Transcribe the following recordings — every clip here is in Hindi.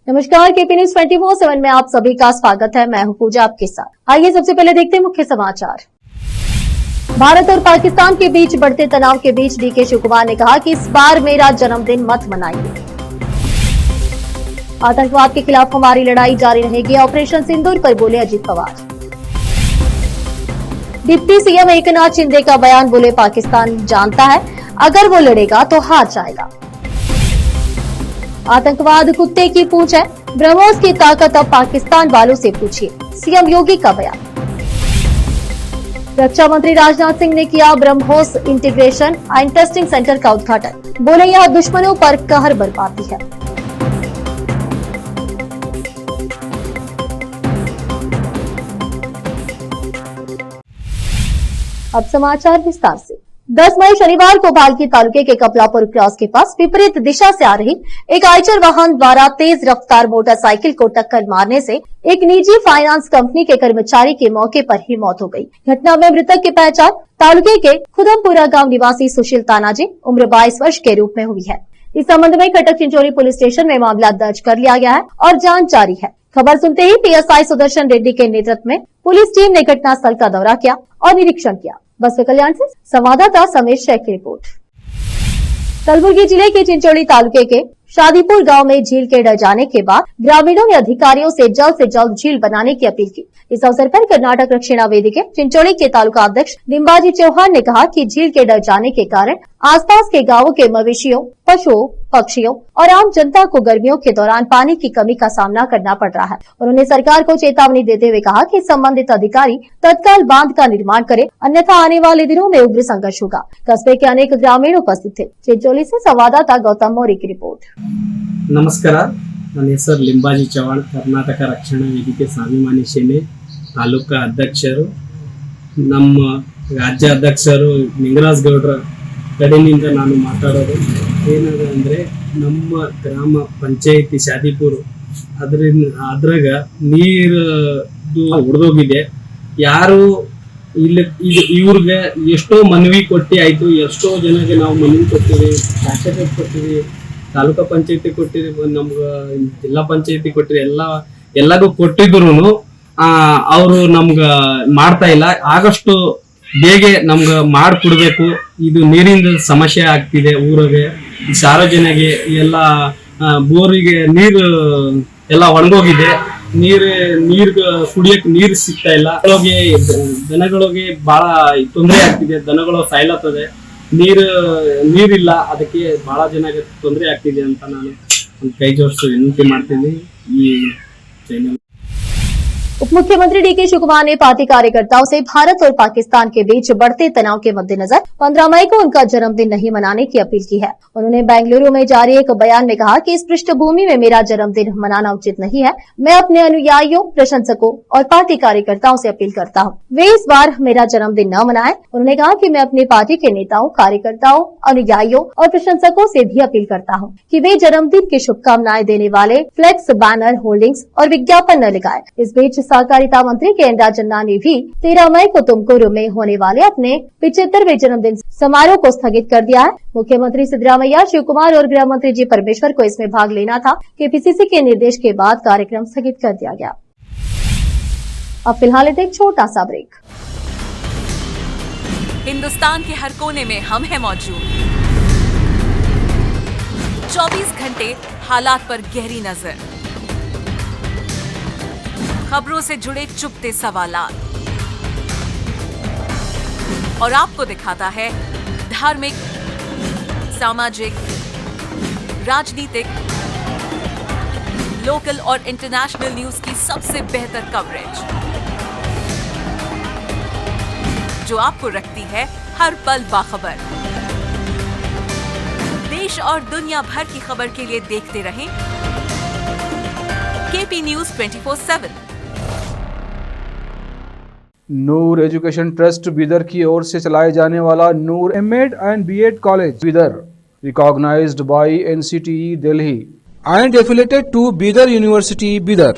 नमस्कार, केपी न्यूज 24/7 में आप सभी का स्वागत है। मैं हूं पूजा आपके साथ। आइए सबसे पहले देखते हैं मुख्य समाचार। भारत और पाकिस्तान के बीच बढ़ते तनाव के बीच डीके शिव कुमार ने कहा कि इस बार मेरा जन्मदिन मत मनाइए। आतंकवाद के खिलाफ हमारी लड़ाई जारी रहेगी, ऑपरेशन सिंदूर पर बोले अजित पवार। डिप्टी सीएम एकनाथ शिंदे का बयान, बोले पाकिस्तान जानता है अगर वो लड़ेगा तो हार जाएगा। आतंकवाद कुत्ते की पूंछ है, ब्रह्मोस की ताकत अब पाकिस्तान वालों से पूछिए, सीएम योगी का बयान। रक्षा मंत्री राजनाथ सिंह ने किया BrahMos integration and testing centre का उद्घाटन, बोले यह दुश्मनों पर कहर बरपाती है। अब समाचार विस्तार से। 10 मई शनिवार को भालकी तालुके के कपलापुर क्रॉस के पास विपरीत दिशा से आ रही एक आइचर वाहन द्वारा तेज रफ्तार मोटरसाइकिल को टक्कर मारने से एक निजी फाइनेंस कंपनी के कर्मचारी की मौके पर ही मौत हो गई। घटना में मृतक की पहचान तालुके के खुदमपुरा गांव निवासी सुशील तानाजी उम्र 22 वर्ष के रूप में हुई है। इस संबंध में कटक चिंचोली पुलिस स्टेशन में मामला दर्ज कर लिया गया है और जांच जारी है। खबर सुनते ही पीएसआई सुदर्शन रेड्डी के नेतृत्व में पुलिस टीम ने घटनास्थल का दौरा किया और निरीक्षण किया। बसवे कल्याण से संवाददाता समेश शेख की रिपोर्ट। कलबुर्गी जिले के चिंचोली तालुके के शादीपुर गांव में झील के डर जाने के बाद ग्रामीणों ने अधिकारियों से जल्द झील बनाने की अपील की। इस अवसर पर कर्नाटक रक्षिणा वेदी के चिंचोली के तालुका अध्यक्ष निम्बाजी चौहान ने कहा कि झील के डर जाने के कारण आसपास के गांवों के मवेशियों, पशुओं, पक्षियों और आम जनता को गर्मियों के दौरान पानी की कमी का सामना करना पड़ रहा है। उन्होंने सरकार को चेतावनी देते हुए कहा कि संबंधित अधिकारी तत्काल बांध का निर्माण करे, अन्यथा आने वाले दिनों में उग्र संघर्ष होगा। कस्बे के अनेक ग्रामीण उपस्थित थे। चिंचोली से संवाददाता गौतम मौर्य की रिपोर्ट। ನಮಸ್ಕಾರ, ನನ್ನ ಹೆಸರು ಲಿಂಬಾಜಿ ಚವಾಣ್, ಕರ್ನಾಟಕ ರಕ್ಷಣಾ ವೇದಿಕೆ ಸ್ವಾಭಿಮಾನಿ ಸೇನೆ ತಾಲೂಕಾ ಅಧ್ಯಕ್ಷರು. ನಮ್ಮ ರಾಜ್ಯಾಧ್ಯಕ್ಷರು ನಿಂಗರಾಜ್ ಗೌಡ್ರ ಕಡೆಯಿಂದ ನಾನು ಮಾತಾಡೋದು ಏನದ ಅಂದರೆ, ನಮ್ಮ ಗ್ರಾಮ ಪಂಚಾಯಿತಿ ಶಾದಿಪುರ ಅದ್ರಾಗ ನೀರು ಹೊಡೆದೋಗಿದೆ. ಯಾರು ಇಲ್ಲಿ ಇವ್ರಿಗೆ ಎಷ್ಟೋ ಮನವಿ ಕೊಟ್ಟು ಆಯಿತು, ಎಷ್ಟೋ ಜನಕ್ಕೆ ನಾವು ಮನವಿ ಕೊಟ್ಟಿವಿ, ಶಾಸಕರಿಗೆ ಕೊಟ್ಟಿವಿ, ತಾಲೂಕಾ ಪಂಚಾಯತಿ ಕೊಟ್ಟಿರಿ, ನಮ್ಗೆ ಜಿಲ್ಲಾ ಪಂಚಾಯತಿ ಕೊಟ್ಟಿರಿ, ಎಲ್ಲಗೂ ಕೊಟ್ಟಿದ್ರು ಅವರು ನಮ್ಗೆ ಮಾಡ್ತಾ ಇಲ್ಲ. ಆಗಷ್ಟು ಬೇಗ ನಮ್ಗೆ ಮಾಡಿಕೊಡ್ಬೇಕು. ಇದು ನೀರಿನ ಸಮಸ್ಯೆ ಆಗ್ತಿದೆ ಊರಿಗೆ, ಸಾರ್ವಜನಿಗೆ ಎಲ್ಲ ಬೋರಿಗೆ ನೀರು ಎಲ್ಲ ಒಣಗೋಗಿದೆ. ನೀರು ಕುಡಿಯಕ್ಕೆ ನೀರು ಸಿಗ್ತಾ ಇಲ್ಲ. ದನಗಳಿಗೆ ಬಹಳ ತೊಂದರೆ ಆಗ್ತಿದೆ, ದನಗಳು ಸಾಯ್ಲತ್ತದೆ. ನೀರಿಲ್ಲ, ಅದಕ್ಕೆ ಬಹಳ ಜನಕ್ಕೆ ತೊಂದರೆ ಆಗ್ತಿದೆ ಅಂತ ನಾನು ಕೈ ಜೋಡಿಸಿ ವಿನಂತಿ ಮಾಡ್ತೀನಿ ಈ ಚಾನೆಲ್। उप मुख्यमंत्री डीके शिव कुमार ने पार्टी कार्यकर्ताओं से भारत और पाकिस्तान के बीच बढ़ते तनाव के मद्देनजर 15 मई को उनका जन्मदिन नहीं मनाने की अपील की है। उन्होंने बेंगलुरु में जारी एक बयान में कहा कि इस पृष्ठभूमि में मेरा जन्मदिन मनाना उचित नहीं है। मैं अपने अनुयायियों, प्रशंसकों और पार्टी कार्यकर्ताओं से अपील करता हूँ, वे इस बार मेरा जन्मदिन न मनाएं। उन्होंने कहा कि मैं अपनी पार्टी के नेताओं, कार्यकर्ताओं, अनुयायियों और प्रशंसकों से भी अपील करता हूँ कि वे जन्मदिन की शुभकामनाएं देने वाले फ्लेक्स, बैनर, होल्डिंग्स और विज्ञापन न लगाए। इस बीच सहकारिता मंत्री के एन राजन्ना ने भी 13 मई को तुमकुरू में होने वाले अपने 75वें जन्मदिन समारोह को स्थगित कर दिया है। मुख्यमंत्री सिद्धरामैया, शिव कुमार और गृह मंत्री जी परमेश्वर को इसमें भाग लेना था कि पीसीसी के निर्देश के बाद कार्यक्रम स्थगित कर दिया गया। अब फिलहाल एक छोटा सा ब्रेक। हिंदुस्तान के हर कोने में हम हैं मौजूद। 24 घंटे हालात पर गहरी नजर, खबरों से जुड़े चुपते सवालात, और आपको दिखाता है धार्मिक, सामाजिक, राजनीतिक, लोकल और इंटरनेशनल न्यूज की सबसे बेहतर कवरेज, जो आपको रखती है हर पल बाखबर। देश और दुनिया भर की खबर के लिए देखते रहें KP news 24/7। Noor education trust Bidar की ओर से चलाए जाने वाला Noor MEd and BEd college Bidar, recognised by NCTE Delhi and affiliated to Bidar University Bidar.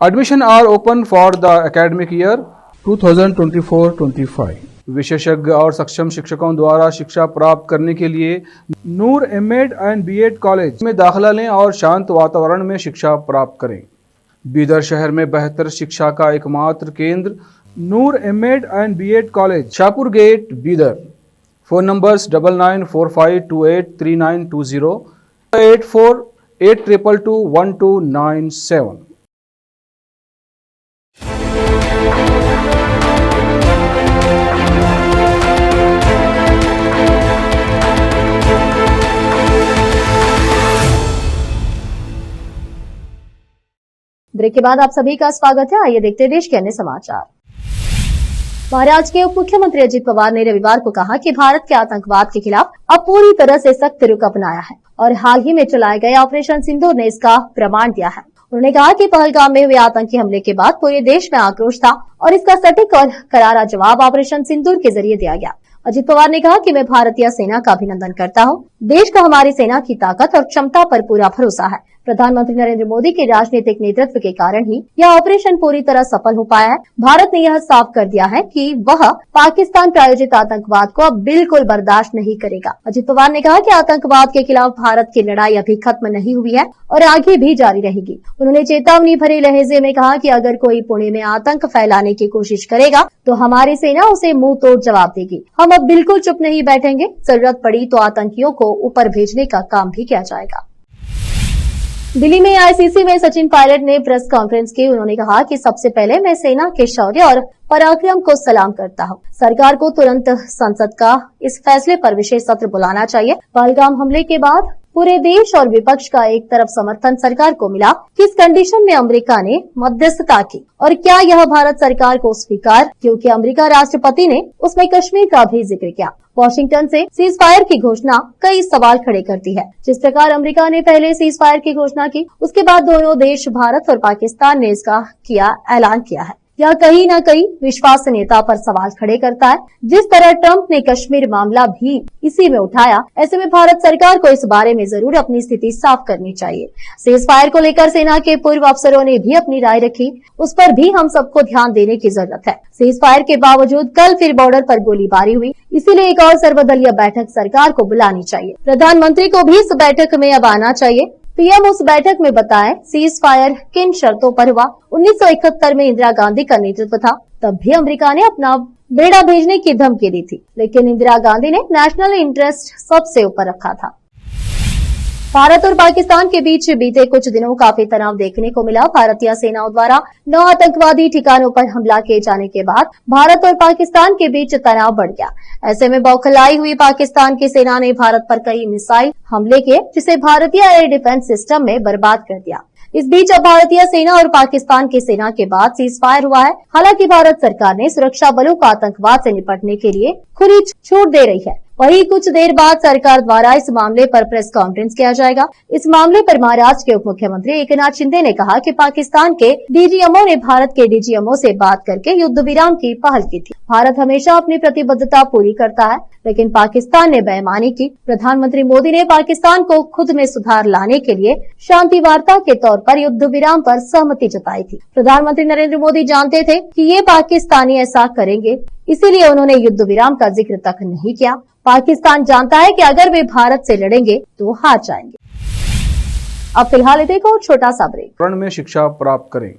Admission are open for the academic year 2024-25. विशेषज्ञ और सक्षम शिक्षकों द्वारा शिक्षा प्राप्त करने के लिए नूर एमएड एंड बीएड कॉलेज में दाखिला लें और शांत वातावरण में शिक्षा प्राप्त करें। बीदर शहर में बेहतर शिक्षा का एकमात्र केंद्र Noor MEd and BEd college, Shahpur gate, Bidar. Phone numbers 9945283920, 8482221297। Break के बाद आप सभी का स्वागत है। आइए देखते हैं देश के अन्य समाचार। महाराष्ट्र के उप मुख्यमंत्री अजित पवार ने रविवार को कहा कि भारत के आतंकवाद के खिलाफ अब पूरी तरह से सख्त रुख अपनाया है और हाल ही में चलाए गए ऑपरेशन सिंदूर ने इसका प्रमाण दिया है। उन्होंने कहा कि पहलगाम में हुए आतंकी हमले के बाद पूरे देश में आक्रोश था और इसका सटीक और करारा जवाब ऑपरेशन सिंदूर के जरिए दिया गया। अजित पवार ने कहा कि मैं भारतीय सेना का अभिनंदन करता हूं। देश को हमारी सेना की ताकत और क्षमता पर पूरा भरोसा है। प्रधानमंत्री नरेंद्र मोदी के राजनीतिक नेतृत्व के कारण ही यह ऑपरेशन पूरी तरह सफल हो पाया है। भारत ने यह साफ कर दिया है कि वह पाकिस्तान प्रायोजित आतंकवाद को अब बिल्कुल बर्दाश्त नहीं करेगा। अजित पवार ने कहा कि आतंकवाद के खिलाफ भारत की लड़ाई अभी खत्म नहीं हुई है और आगे भी जारी रहेगी। उन्होंने चेतावनी भरे लहजे में कहा कि अगर कोई पुणे में आतंक फैलाने की कोशिश करेगा तो हमारी सेना उसे मुंह तोड़ जवाब देगी। हम अब बिल्कुल चुप नहीं बैठेंगे। जरूरत पड़ी तो आतंकियों को ऊपर भेजने का काम भी किया जाएगा। दिल्ली में आईसीसी में सचिन पायलट ने प्रेस कॉन्फ्रेंस की। उन्होंने कहा कि सबसे पहले मैं सेना के शौर्य और पराक्रम को सलाम करता हूं। सरकार को तुरंत संसद का इस फैसले पर विशेष सत्र बुलाना चाहिए। पहलगाम हमले के बाद पूरे देश और विपक्ष का एक तरफ समर्थन सरकार को मिला कि इस कंडीशन में अमेरिका ने मध्यस्थता की और क्या यह भारत सरकार को स्वीकार, क्योंकि अमेरिका राष्ट्रपति ने उसमें कश्मीर का भी जिक्र किया। वॉशिंगटन से सीज फायर की घोषणा कई सवाल खड़े करती है। जिस प्रकार अमेरिका ने पहले सीज फायर की घोषणा की, उसके बाद दोनों देश भारत और पाकिस्तान ने इसका ऐलान किया है। यह कहीं न कहीं विश्वसनीयता पर सवाल खड़े करता है। जिस तरह ट्रंप ने कश्मीर मामला भी इसी में उठाया, ऐसे में भारत सरकार को इस बारे में जरूर अपनी स्थिति साफ करनी चाहिए। सीज फायर को लेकर सेना के पूर्व अफसरों ने भी अपनी राय रखी, उस पर भी हम सबको ध्यान देने की जरूरत है। सीज फायर के बावजूद कल फिर बॉर्डर पर गोलीबारी हुई, इसीलिए एक और सर्वदलीय बैठक सरकार को बुलानी चाहिए। प्रधानमंत्री को भी इस बैठक में अब आना चाहिए। पीएम उस बैठक में बताएं सीज फायर किन शर्तों पर हुआ। 1971 में इंदिरा गांधी का नेतृत्व था, तब भी अमेरिका ने अपना बेड़ा भेजने की धमकी दी थी, लेकिन इंदिरा गांधी ने नेशनल इंटरेस्ट सबसे ऊपर रखा था। भारत और पाकिस्तान के बीच बीते कुछ दिनों काफी तनाव देखने को मिला। भारतीय सेनाओं द्वारा 9 आतंकवादी ठिकानों पर हमला किए जाने के बाद भारत और पाकिस्तान के बीच तनाव बढ़ गया। ऐसे में बौखलाई हुई पाकिस्तान की सेना ने भारत पर कई मिसाइल हमले किए, जिसे भारतीय एयर डिफेंस सिस्टम में बर्बाद कर दिया। इस बीच अब भारतीय सेना और पाकिस्तान की सेना के बाद सीज फायर हुआ है। हालांकि भारत सरकार ने सुरक्षा बलों को आतंकवाद से निपटने के लिए खुली छूट दे रही है। वहीं कुछ देर बाद सरकार द्वारा इस मामले पर प्रेस कॉन्फ्रेंस किया जाएगा। इस मामले पर महाराष्ट्र के उप मुख्यमंत्री एकनाथ शिंदे ने कहा कि पाकिस्तान के डीजीएमओ ने भारत के डीजीएमओ से बात करके युद्ध विराम की पहल की थी। भारत हमेशा अपनी प्रतिबद्धता पूरी करता है, लेकिन पाकिस्तान ने बेईमानी की। प्रधानमंत्री मोदी ने पाकिस्तान को खुद में सुधार लाने के लिए शांति वार्ता के तौर पर युद्ध विराम पर सहमति जताई थी। प्रधानमंत्री नरेंद्र मोदी जानते थे कि ये पाकिस्तानी ऐसा करेंगे, इसीलिए उन्होंने युद्ध विराम का जिक्र तक नहीं किया। पाकिस्तान जानता है कि अगर वे भारत से लड़ेंगे तो हार जाएंगे। अब फिलहाल एक और छोटा सा ब्रेक। में शिक्षा प्राप्त करें।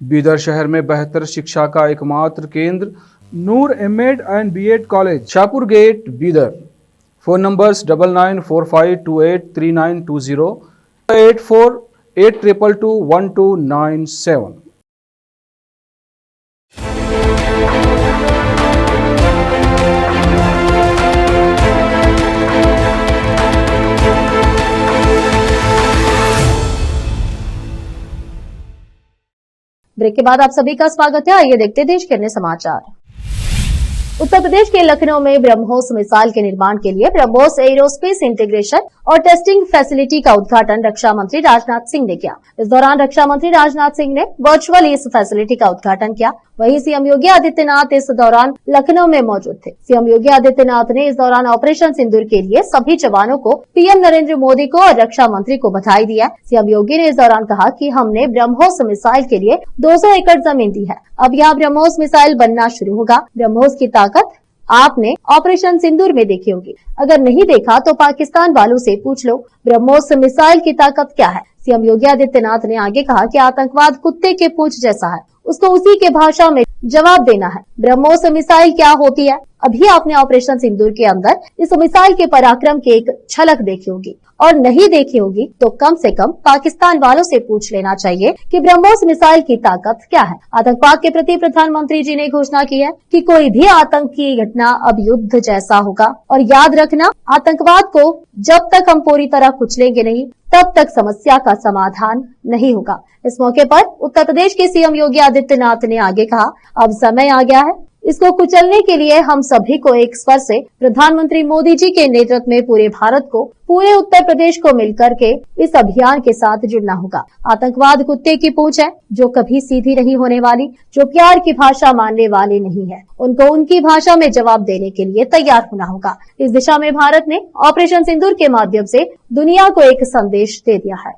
बीदर शहर में बेहतर शिक्षा का एकमात्र केंद्र Noor MEd and BEd college, Shahpur gate, Bidar. Phone numbers 9945283920, 8482221297। Break के बाद आप सभी का स्वागत है। आइए देखते हैं देश के अन्य समाचार। उत्तर प्रदेश के लखनऊ में ब्रह्मोस मिसाइल के निर्माण के लिए ब्रह्मोस एरोस्पेस इंटीग्रेशन और टेस्टिंग फैसिलिटी का उद्घाटन रक्षा मंत्री राजनाथ सिंह ने किया। इस दौरान रक्षा मंत्री राजनाथ सिंह ने वर्चुअली इस फैसिलिटी का उद्घाटन किया। वहीं सीएम योगी आदित्यनाथ इस दौरान लखनऊ में मौजूद थे। सीएम योगी आदित्यनाथ ने इस दौरान ऑपरेशन सिंदूर के लिए सभी जवानों को, पीएम नरेंद्र मोदी को और रक्षा मंत्री को बधाई दी है। सीएम योगी ने इस दौरान कहा कि हमने ब्रह्मोस मिसाइल के लिए 200 एकड़ जमीन दी है। अब यहाँ ब्रह्मोस मिसाइल बनना शुरू होगा। ब्रह्मोस की ताकत आपने ऑपरेशन सिंदूर में देखी होगी। अगर नहीं देखा तो पाकिस्तान वालों से पूछ लो, ब्रह्मोस मिसाइल की ताकत क्या है। सीएम योगी आदित्यनाथ ने आगे कहा कि आतंकवाद कुत्ते के पूंछ जैसा है, उसको उसी के भाषा में जवाब देना है। ब्रह्मोस मिसाइल क्या होती है? अभी आपने ऑपरेशन सिंदूर के अंदर इस मिसाइल के पराक्रम की एक झलक देखी होगी, और नहीं देखी होगी तो कम से कम पाकिस्तान वालों से पूछ लेना चाहिए कि ब्रह्मोस मिसाइल की ताकत क्या है। आतंकवाद के प्रति प्रधानमंत्री जी ने घोषणा की है कि कोई भी आतंकी घटना अब युद्ध जैसा होगा, और याद रखना, आतंकवाद को जब तक हम पूरी तरह कुचलेंगे नहीं, तब तक समस्या का समाधान नहीं होगा। इस मौके पर उत्तर प्रदेश के सीएम योगी आदित्यनाथ ने आगे कहा, अब समय आ गया है, इसको कुचलने के लिए हम सभी को एक स्वर से प्रधानमंत्री मोदी जी के नेतृत्व में पूरे भारत को, पूरे उत्तर प्रदेश को मिलकर के इस अभियान के साथ जुड़ना होगा। आतंकवाद कुत्ते की पूंछ है, जो कभी सीधी नहीं होने वाली, जो प्यार की भाषा मानने वाले नहीं है, उनको उनकी भाषा में जवाब देने के लिए तैयार होना होगा। इस दिशा में भारत ने ऑपरेशन सिंदूर के माध्यम से दुनिया को एक संदेश दे दिया है।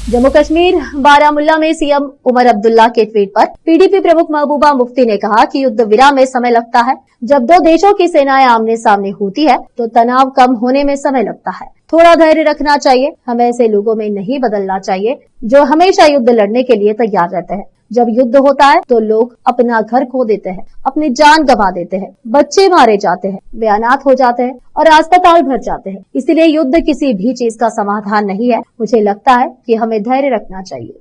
जम्मू कश्मीर बारामुल्ला में सीएम उमर अब्दुल्ला के ट्वीट पर पीडीपी प्रमुख महबूबा मुफ्ती ने कहा कि युद्ध विराम में समय लगता है। जब दो देशों की सेनाएं आमने सामने होती है तो तनाव कम होने में समय लगता है। थोड़ा धैर्य रखना चाहिए। हमें ऐसे लोगों में नहीं बदलना चाहिए जो हमेशा युद्ध लड़ने के लिए तैयार रहते हैं। जब युद्ध होता है तो लोग अपना घर खो देते हैं, अपनी जान गंवा देते हैं, बच्चे मारे जाते हैं, वे अनाथ हो जाते हैं और अस्पताल भर जाते हैं। इसलिए युद्ध किसी भी चीज का समाधान नहीं है। मुझे लगता है कि हमें धैर्य रखना चाहिए।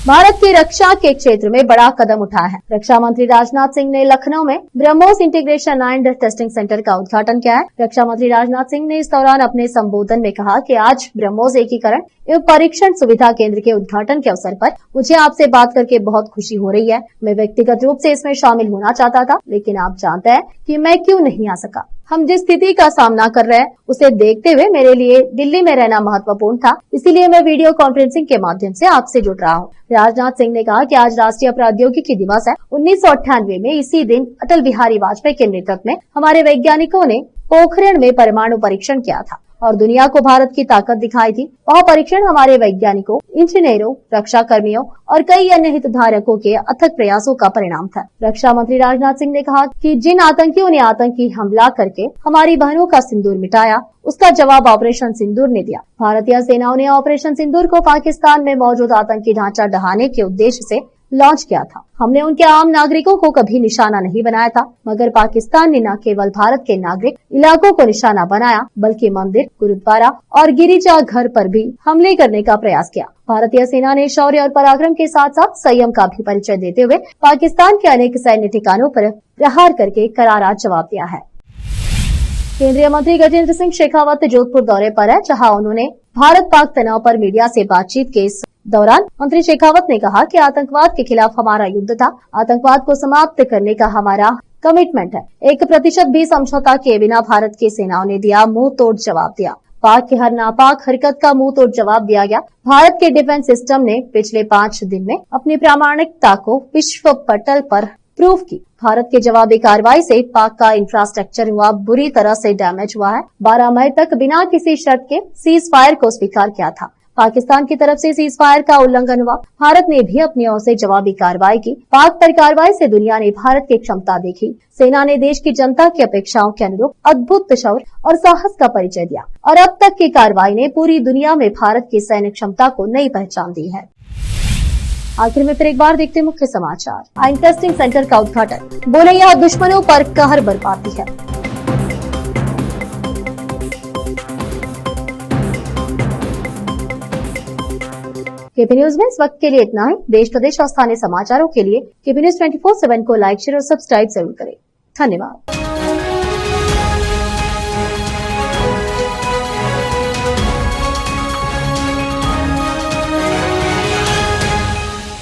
भारत की रक्षा के क्षेत्र में बड़ा कदम उठाया है। रक्षा मंत्री राजनाथ सिंह ने लखनऊ में BrahMos integration and testing centre का उद्घाटन किया है। रक्षा मंत्री राजनाथ सिंह ने इस दौरान अपने संबोधन में कहा कि आज ब्रह्मोस एकीकरण एवं परीक्षण सुविधा केंद्र के उद्घाटन के अवसर पर मुझे आपसे बात करके बहुत खुशी हो रही है। मैं व्यक्तिगत रूप से इसमें शामिल होना चाहता था, लेकिन आप जानते हैं कि मैं क्यों नहीं आ सका। हम जिस स्थिति का सामना कर रहे हैं उसे देखते हुए मेरे लिए दिल्ली में रहना महत्वपूर्ण था, इसीलिए मैं वीडियो कॉन्फ्रेंसिंग के माध्यम से आपसे जुड़ रहा हूँ। राजनाथ सिंह ने कहा कि आज राष्ट्रीय प्रौद्योगिकी दिवस है। 1998 में इसी दिन अटल बिहारी वाजपेयी के नेतृत्व में हमारे वैज्ञानिकों ने पोखरण में परमाणु परीक्षण किया था और दुनिया को भारत की ताकत दिखाई थी। वह परीक्षण हमारे वैज्ञानिकों, इंजीनियरों, रक्षा कर्मियों और कई अन्य हितधारकों के अथक प्रयासों का परिणाम था। रक्षा मंत्री राजनाथ सिंह ने कहा कि जिन आतंकियों ने आतंकी हमला करके हमारी बहनों का सिंदूर मिटाया, उसका जवाब ऑपरेशन सिंदूर ने दिया। भारतीय सेनाओं ने ऑपरेशन सिंदूर को पाकिस्तान में मौजूद आतंकी ढांचा ढहाने के उद्देश्य से लॉन्च किया था। हमने उनके आम नागरिकों को कभी निशाना नहीं बनाया था, मगर पाकिस्तान ने न केवल भारत के नागरिक इलाकों को निशाना बनाया, बल्कि मंदिर, गुरुद्वारा और गिरिजा घर पर भी हमले करने का प्रयास किया। भारतीय सेना ने शौर्य और पराक्रम के साथ साथ संयम का भी परिचय देते हुए पाकिस्तान के अनेक सैन्य ठिकानों पर प्रहार करके करारा जवाब दिया है। केंद्रीय मंत्री गजेंद्र सिंह शेखावत जोधपुर दौरे पर है, जहां उन्होंने भारत पाक तनाव पर मीडिया से बातचीत के इस दौरान मंत्री शेखावत ने कहा कि आतंकवाद के खिलाफ हमारा युद्ध था। आतंकवाद को समाप्त करने का हमारा कमिटमेंट है। 1% भी समझौता किए बिना भारत की सेनाओं ने दिया मुंह तोड़ जवाब दिया। पाक की हर नापाक हरकत का मुंह तोड़ जवाब दिया गया। भारत के डिफेंस सिस्टम ने पिछले 5 दिन में अपनी प्रामाणिकता को विश्व पटल पर प्रूफ की। भारत के जवाबी कार्रवाई से पाक का इंफ्रास्ट्रक्चर हुआ बुरी तरह से डैमेज हुआ है। 12 मई तक बिना किसी शर्त के सीज फायर को स्वीकार किया था। पाकिस्तान की तरफ से सीज फायर का उल्लंघन हुआ। भारत ने भी अपनी ओर से जवाबी कार्रवाई की। पाक पर कार्रवाई से दुनिया ने भारत की क्षमता देखी। सेना ने देश की जनता की अपेक्षाओं के अनुरूप अद्भुत शौर्य और साहस का परिचय दिया और अब तक की कार्रवाई ने पूरी दुनिया में भारत की सैन्य क्षमता को नई पहचान दी है। आखिर में फिर एक बार देखते मुख्य समाचार। टेस्टिंग सेंटर का उद्घाटन, बोले यह दुश्मनों पर कहर बरपाती है। केपी न्यूज में इस वक्त के लिए इतना ही। देश प्रदेश और स्थानीय समाचारों के लिए केपी न्यूज 24/7 को लाइक, शेयर और सब्सक्राइब जरूर करें। धन्यवाद।